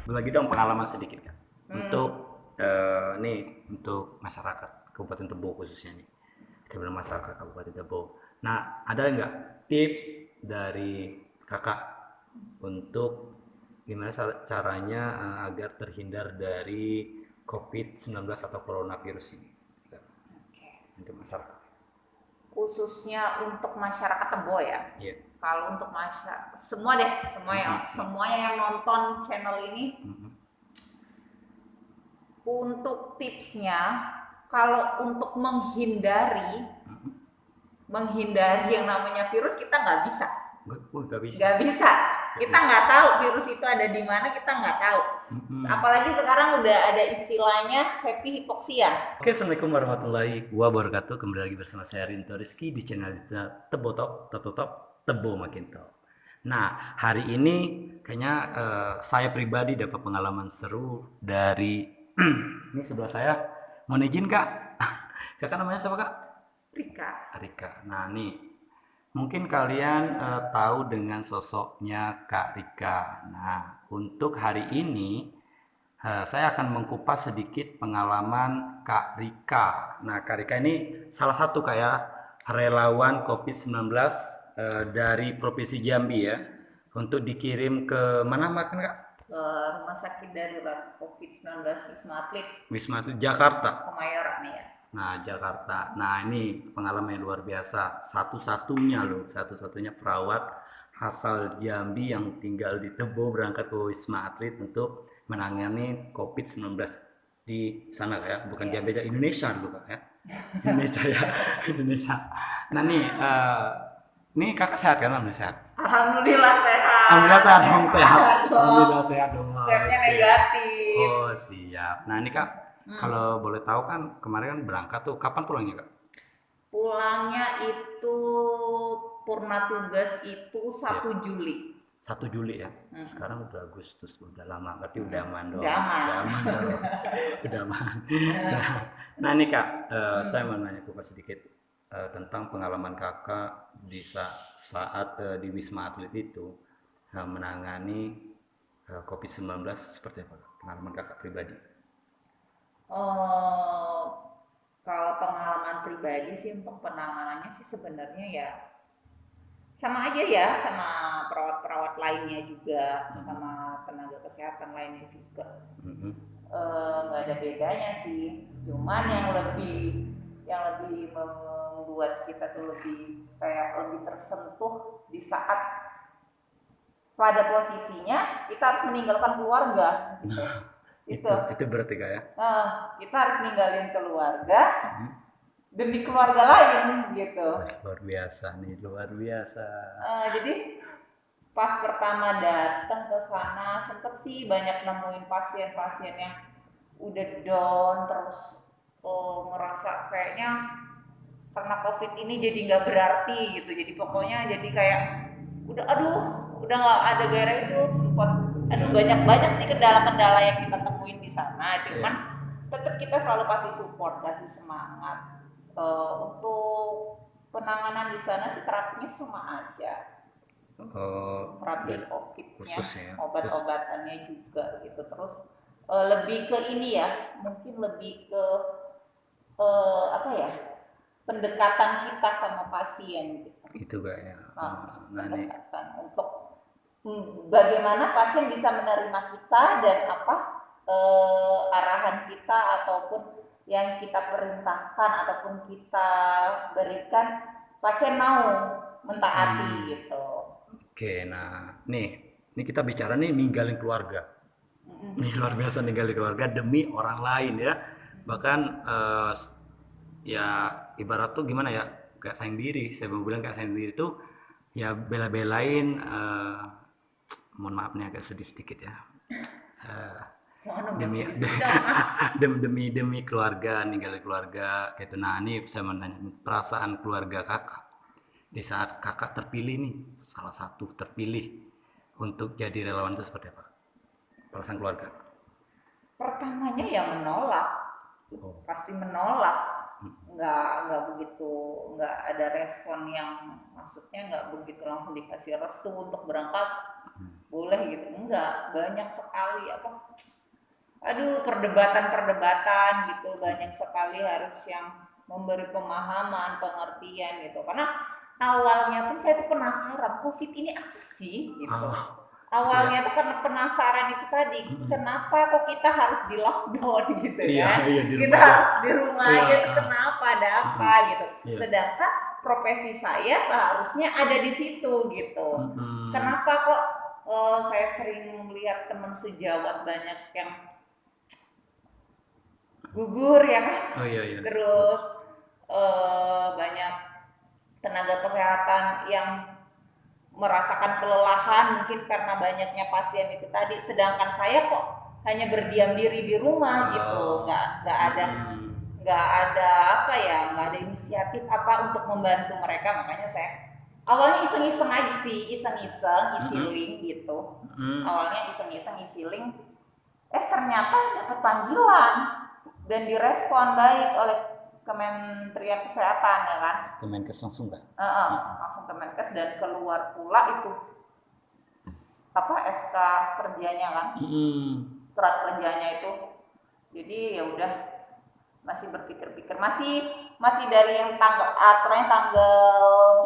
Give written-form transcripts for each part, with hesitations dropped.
Berbagi dong pengalaman sedikit kan untuk untuk masyarakat Kabupaten Tebo khususnya nih. Kita bilang masyarakat Kabupaten Tebo. Nah, ada nggak tips dari kakak untuk gimana caranya agar terhindar dari COVID-19 atau coronavirus ini Oke. untuk masyarakat? Khususnya untuk masyarakat Tebo ya. Iya. Kalau untuk masyarakat semua deh, semuanya yang nonton channel ini, untuk tipsnya, kalau untuk menghindari yang namanya virus kita nggak bisa. Nggak bisa. Nggak bisa. Kita nggak tahu virus itu ada di mana, kita nggak tahu. Apalagi sekarang udah ada istilahnya happy hipoksia. Oke, assalamualaikum warahmatullahi wabarakatuh. Kembali lagi bersama saya Rinto Rizky di channel Tebo Top, Tebo Makin Top. Nah, hari ini kayaknya saya pribadi dapat pengalaman seru dari ini sebelah saya. Mohon izin kak, kakak namanya siapa kak? Rika. Nah, nih mungkin kalian tahu dengan sosoknya Kak Rika. Nah, untuk hari ini saya akan mengkupas sedikit pengalaman Kak Rika. Nah, Kak Rika ini salah satu kayak relawan COVID-19 dari Provinsi Jambi ya, untuk dikirim ke mana makan Kak? Ke Rumah Sakit Darurat COVID-19 Wisma Atlet. Wisma Atlet Jakarta. Kemayoran nih ya. Nah, Jakarta. Nah, ini pengalaman yang luar biasa. Satu-satunya perawat asal Jambi yang tinggal di Tebo berangkat ke Wisma Atlet untuk menangani COVID-19 di sana ya, bukan Jambi aja, Indonesia dulu Kak ya. Indonesia ya, Indonesia. Nah, nih kakak sehat kan? Alhamdulillah sehat. Alhamdulillah sehat. Alhamdulillah sehat dong, sehat. Alhamdulillah sehat dong. Swabnya negatif. Oh, siap. Nah, ini Kak, kalau boleh tahu kan kemarin kan berangkat tuh, kapan pulangnya Kak? Pulangnya itu purna tugas itu 1 Juli. 1 Juli ya. Sekarang udah Agustus, udah lama, berarti udah aman dong. Udah aman. Dong. Udah aman. Nah, ini Kak, saya mau nanya kupas sedikit tentang pengalaman kakak di saat di Wisma Atlet itu menangani COVID-19 seperti apa? Pengalaman kakak pribadi? Kalau pengalaman pribadi sih untuk penanganannya sih sebenarnya ya sama aja ya, sama perawat-perawat lainnya juga, sama tenaga kesehatan lainnya juga. Nggak ada bedanya sih, cuman yang lebih membuat kita tuh lebih tersentuh di saat pada posisinya kita harus meninggalkan keluarga gitu. Itu berarti Kak ya? Kita harus ninggalin keluarga demi keluarga lain gitu. Luar biasa nih, luar biasa. Jadi pas pertama datang ke sana sempet sih banyak nemuin pasien-pasien yang udah down terus ngerasa kayaknya karena COVID ini jadi nggak berarti gitu. Jadi pokoknya jadi kayak udah nggak ada gairah hidup, sempat banyak sih kendala-kendala yang kita temuin di sana. Cuman tetap kita selalu kasih support, kasih semangat. Untuk penanganan di sana sih terapinya sama aja. Terapi COVID-nya, ya, obat-obatannya juga gitu. Terus lebih ke ini ya, mungkin lebih ke apa ya, pendekatan kita sama pasien gitu. Itu Kak ya. Pendekatan untuk bagaimana pasien bisa menerima kita dan apa arahan kita ataupun yang kita perintahkan ataupun kita berikan, pasien mau mentaati gitu. Oke, nah ini kita bicara nih ninggalin keluarga. Ini luar biasa, ninggalin keluarga demi orang lain ya. Bahkan ya ibarat tuh gimana ya, kayak sayang diri. Saya mau bilang kayak sayang diri itu ya bela-belain, mohon maaf nih agak sedih sedikit ya. Demi keluarga, ninggalin keluarga gitu. Nah, ini saya mau nanya perasaan keluarga kakak di saat kakak terpilih nih, salah satu terpilih untuk jadi relawan itu seperti apa? Perasaan keluarga? Pertamanya ya menolak, pasti menolak, nggak begitu, nggak ada respon yang maksudnya nggak begitu langsung dikasih restu untuk berangkat. boleh gitu. Enggak, banyak sekali apa, aduh, perdebatan-perdebatan gitu, banyak sekali harus yang memberi pemahaman, pengertian gitu. Karena awalnya pun saya tuh penasaran, COVID ini apa sih gitu. Oh, gitu ya. Awalnya tuh karena penasaran itu tadi, Mm-mm. kenapa kok kita harus di lockdown gitu Iya, kan? iya di Kita rumah aja. harus di rumah Iya, aja tuh kenapa, ada apa heeh. gitu. Iya. Sedangkan profesi saya seharusnya ada di situ gitu. Mm-mm. Kenapa kok saya sering melihat teman sejawat banyak yang gugur ya kan, Oh iya iya. terus banyak tenaga kesehatan yang merasakan kelelahan mungkin karena banyaknya pasien itu tadi, sedangkan saya kok hanya berdiam diri di rumah gitu, Oh. Mm-mm. nggak ada apa ya, nggak ada inisiatif apa untuk membantu mereka. Makanya saya awalnya iseng-iseng aja sih, iseng-iseng isi Mm-mm. link gitu, Mm-mm. awalnya iseng-iseng isi link, ternyata dapat panggilan dan direspon baik oleh Kementerian Kesehatan ya kan. Kemenkes langsung kan? Langsung Kemenkes dan keluar pula itu apa SK kerjanya kan, Mm-mm. surat kerjanya itu. Jadi ya udah, masih berpikir-pikir, masih masih dari yang tanggal aturannya tanggal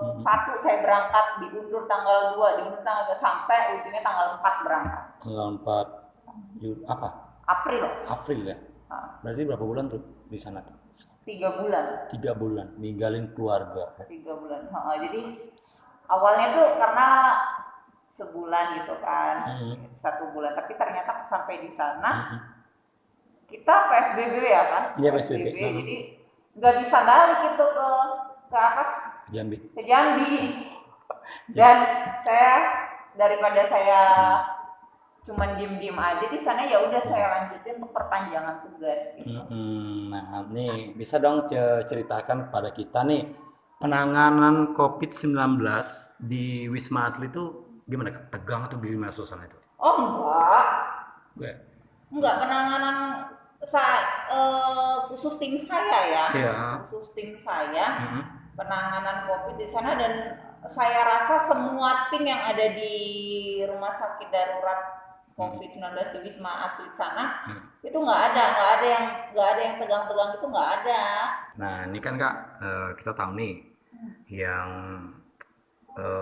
Mm-mm. 1 saya berangkat, diundur tanggal 2, diundur tanggal 2, sampai ujungnya tanggal 4 berangkat. Tanggal 4 apa? April. April ya? Nah, Berarti berapa bulan tuh di sana tuh? 3 bulan. 3 bulan ninggalin keluarga. 3 bulan. Jadi awalnya tuh karena sebulan gitu kan, Mm-mm. 1 bulan, tapi ternyata sampai di sana Mm-mm. kita PSBB ya kan, Iya PSBB. PSBB, jadi nggak bisa balik gitu ke apa, Jambi. ke Jambi. Ya. Dan saya, daripada saya Mm. cuman diem-diem aja di sana, ya udah saya lanjutin untuk perpanjangan tugas gitu. Mm-mm. Nah, nih bisa dong ceritakan kepada kita nih penanganan COVID-19 di Wisma Atlet itu gimana Kak? Tegang atau gimana suasana itu? Oh enggak, Gue. penanganan khusus tim saya ya, Iya. khusus tim saya Mm-mm. penanganan COVID di sana. Dan saya rasa semua tim yang ada di rumah sakit darurat COVID-19 di Wisma Atlet sana itu nggak ada yang tegang-tegang, itu nggak ada. Nah, ini kan Kak, kita tahu nih yang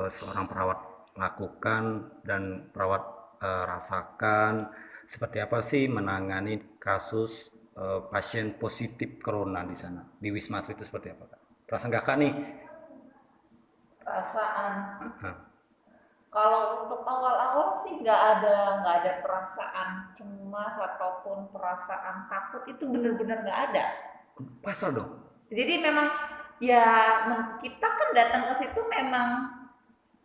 seorang perawat lakukan dan perawat rasakan seperti apa sih menangani kasus pasien positif corona di sana di Wisma Atlet itu seperti apa Kak? Perasaan Kakak nih? Perasaan, Hah, kalau untuk awal-awal sih nggak ada perasaan cemas ataupun perasaan takut, itu bener-bener nggak ada. pasal dong. Jadi memang ya, kita kan datang ke situ memang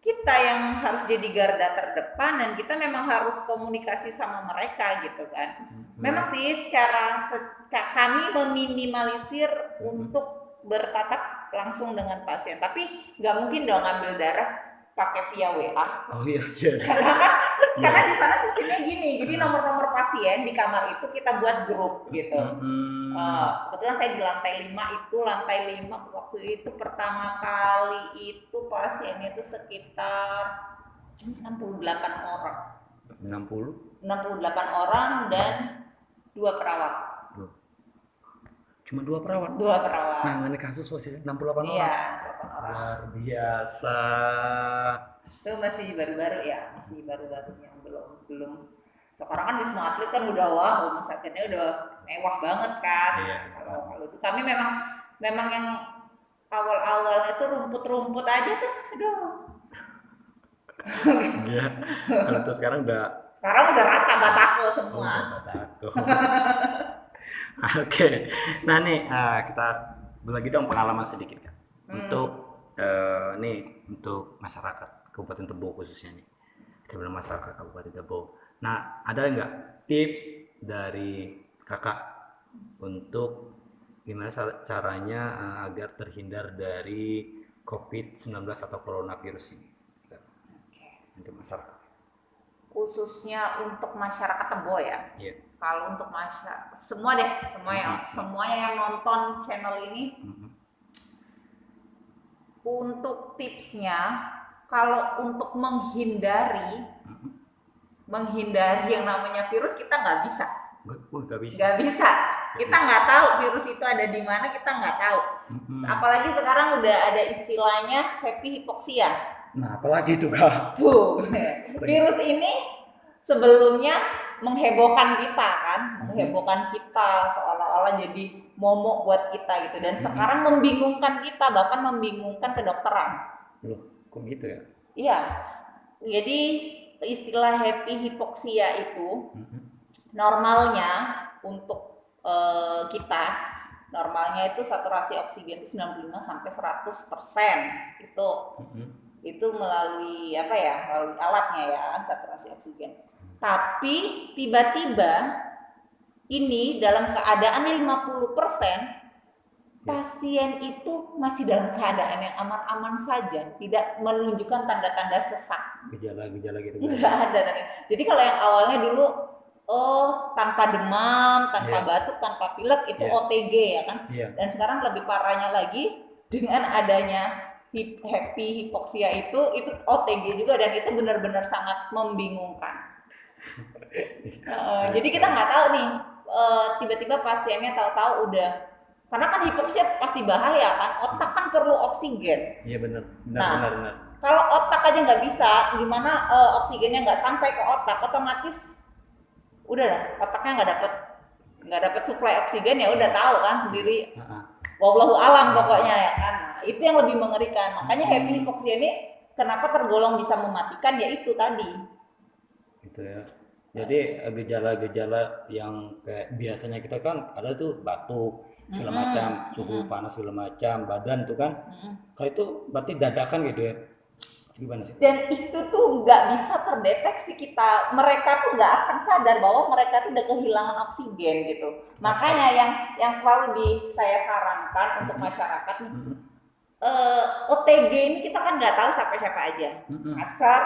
kita yang harus jadi garda terdepan, dan kita memang harus komunikasi sama mereka gitu kan. Memang sih kami meminimalisir untuk bertatap langsung dengan pasien, tapi nggak mungkin dong ngambil darah pakai via WA. Oh iya, iya. Karena di sana sistemnya gini, jadi nomor-nomor pasien di kamar itu kita buat grup gitu. Kebetulan saya di lantai 5 itu, lantai 5 waktu itu pertama kali itu pasiennya itu sekitar 68 orang. 60? 68 orang dan 2 perawat. Cuma 2 perawat? 2 perawat. Nangani kasus posisi 68 orang? Iya, 8 orang. Luar biasa. Itu masih baru-baru ya, masih baru-barunya, belum. Sekarang kan Wisma Atlet kan udah, wah, rumah sakitnya udah mewah banget kan. Iya. Kalau kami memang yang awal-awalnya tuh rumput-rumput aja tuh, aduh. Iya. Kalau tuh sekarang udah Sekarang udah rata batako semua. takut. Oke. Nah nih kita berbagi dong pengalaman sedikit kan. Untuk nih untuk masyarakat Kabupaten Tebo khususnya nih. Kita bilang masyarakat Kabupaten Tebo. Nah, ada nggak tips dari kakak untuk gimana caranya agar terhindar dari COVID-19 atau coronavirus ini? Untuk masyarakat. Khususnya untuk masyarakat Tebo ya. Iya. Kalau untuk masyarakat semua deh, semuanya yang nonton channel ini, untuk tipsnya, kalau untuk menghindari menghindari yang namanya virus kita nggak bisa. Nggak bisa. Nggak bisa. Kita nggak tahu virus itu ada di mana, kita nggak tahu. Apalagi sekarang udah ada istilahnya happy hipoksia. Nah, apalagi itu Kak? Tuh, virus ini sebelumnya menghebohkan kita kan, menghebohkan kita seolah-olah jadi momok buat kita gitu. Dan sekarang membingungkan kita, bahkan membingungkan kedokteran. Loh, kok gitu ya? Iya, jadi istilah happy hipoksia itu normalnya untuk kita, normalnya itu saturasi oksigen itu 95 sampai 100% itu melalui apa ya, melalui alatnya ya, saturasi oksigen. Tapi tiba-tiba ini dalam keadaan 50%, pasien itu masih dalam keadaan yang aman-aman saja, tidak menunjukkan tanda-tanda sesak. Gejala-gejala gitu. Nggak ada tadi. Jadi kalau yang awalnya dulu tanpa demam, tanpa batuk, tanpa pilek itu OTG ya kan. Dan sekarang lebih parahnya lagi dengan adanya happy hipoksia itu OTG juga, dan itu benar-benar sangat membingungkan. Jadi kita nggak tahu nih, tiba-tiba pasiennya tahu-tahu udah, karena kan hipoksia pasti bahaya kan, otak kan perlu oksigen. Iya benar. Kalau otak aja nggak bisa, gimana oksigennya nggak sampai ke otak, otomatis udah lah, otaknya nggak dapat suplai oksigen, ya udah tahu kan sendiri. Wallahu alam pokoknya ya kan. Nah, itu yang lebih mengerikan. Makanya happy hipoksia ini kenapa tergolong bisa mematikan, ya itu tadi. Gitu ya. Jadi gejala-gejala yang kayak biasanya kita kan ada tuh batuk segala macam, suhu panas segala macam, badan tuh kan. Kalau itu berarti dadakan gitu ya. Gimana sih? Dan itu tuh nggak bisa terdeteksi kita. Mereka tuh nggak akan sadar bahwa mereka tuh udah kehilangan oksigen gitu. Makanya yang selalu saya sarankan untuk masyarakat nih, OTG ini kita kan nggak tahu siapa-siapa aja. Masker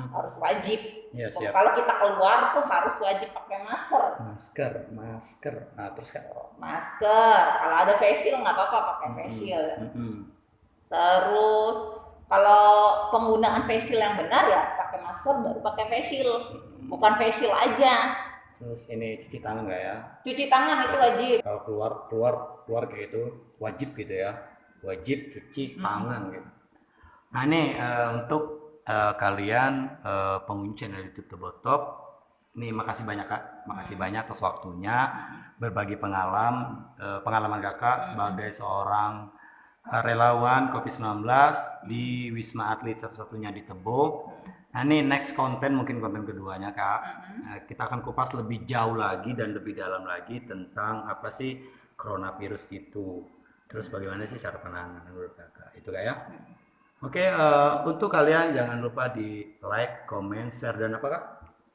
harus wajib. Ya, kalau kita keluar tuh harus wajib pakai masker. Masker. Nah, terus kan masker. Kalau ada face shield nggak apa-apa pakai face shield. Terus kalau penggunaan face shield yang benar ya harus pakai masker, baru pakai face shield. Bukan face shield aja. Terus ini cuci tangan nggak ya? Cuci tangan itu wajib. Kalau keluar kayak itu wajib gitu ya. Wajib cuci tangan gitu. Nah ini untuk kalian pengunci channel YouTube Tebotop, nih makasih banyak Kak, makasih banyak atas waktunya berbagi pengalaman Kakak sebagai seorang relawan COVID-19 di Wisma Atlet satu-satunya di Tebo. Nah ini next konten, mungkin konten keduanya Kak, kita akan kupas lebih jauh lagi dan lebih dalam lagi tentang apa sih coronavirus itu. Terus bagaimana sih cara penanganan menurut Kakak? Itu Kak ya? Oke, untuk kalian jangan lupa di like, comment, share, dan apa Kak?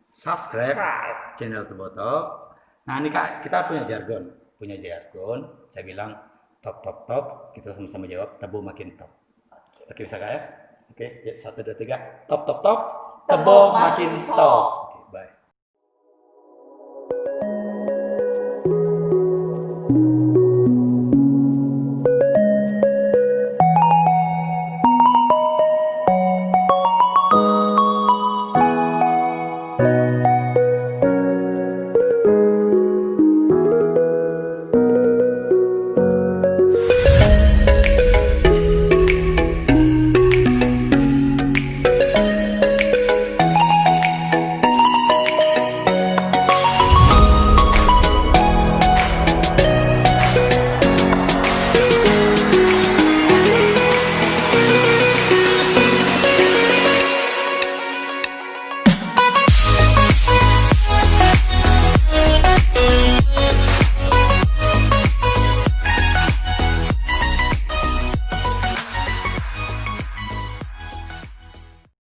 Subscribe channel Tebotop. Nah ini Kak, kita punya jargon. Saya bilang top, kita sama-sama jawab, Tebo makin top. Oke bisa Kak ya? Oke, 1, 2, 3. Top, Tebo makin top.